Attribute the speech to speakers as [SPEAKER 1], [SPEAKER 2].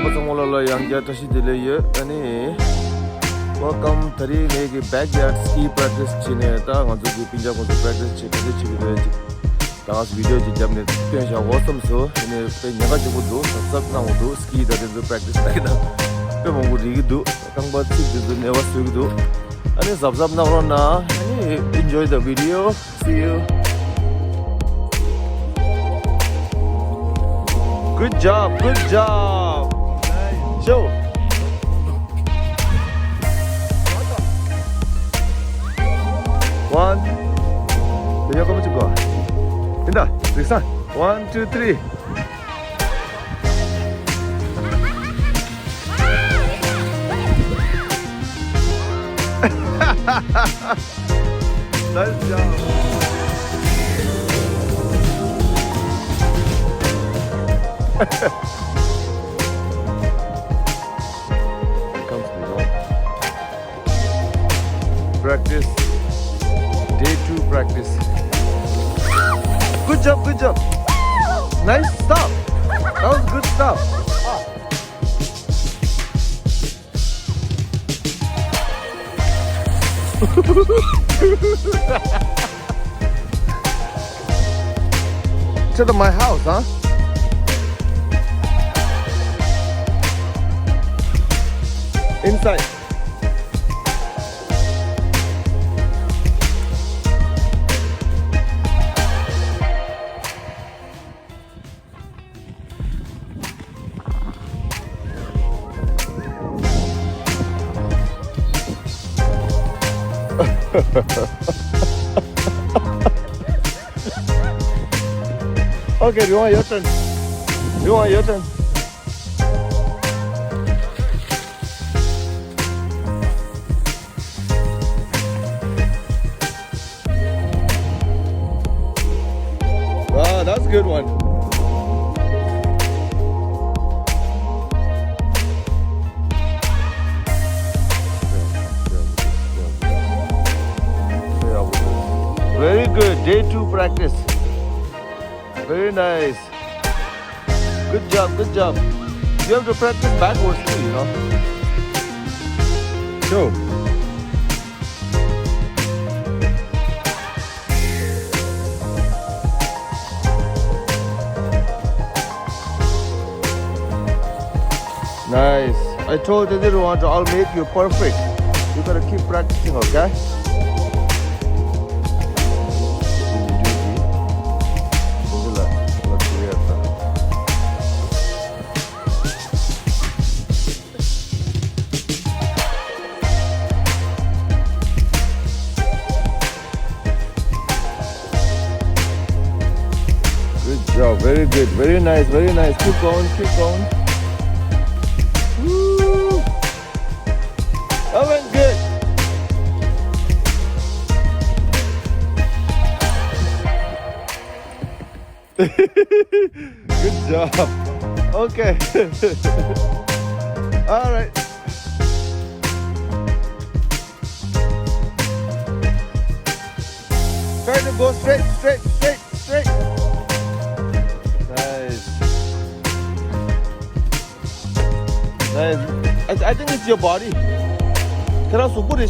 [SPEAKER 1] Pasangolala yang jatuh si delay ani welcome tadi lagi backyard ski practice cine ta ngazu pinjam ngazu practice cine tadi cine tangas video jam ni pengen awesome so ini pengen jaga cukup sab na udu ski tadi tu practice lagi na pengen mengudi gitu kang buat sih gitu newas gitu ani sab na orang na ani enjoy the video see you. Good job, good job. Nice. Show. One. Kaya kamu juga. Indah, Tristan. 1, 2, 3. Nice job. Comes the result. Practice. Day 2 practice. Good job, good job. Nice stop. That was good stuff. To my house, huh? Inside. Okay, you want your turn? You want your turn? Wow, that's a good one. Very good. Day 2 practice. Very nice. Good job, good job. You have to practice backwards too, you know. Show. Nice. I told you didn't want to. I'll make you perfect. You gotta keep practicing, okay? Good job. Very good. Very nice. Very nice. Keep going. Keep going. Woo! That went good. Good job. Okay. All right. Try to go straight, straight, straight, straight. Nice. Nice. I think it's your body. Kena super deh,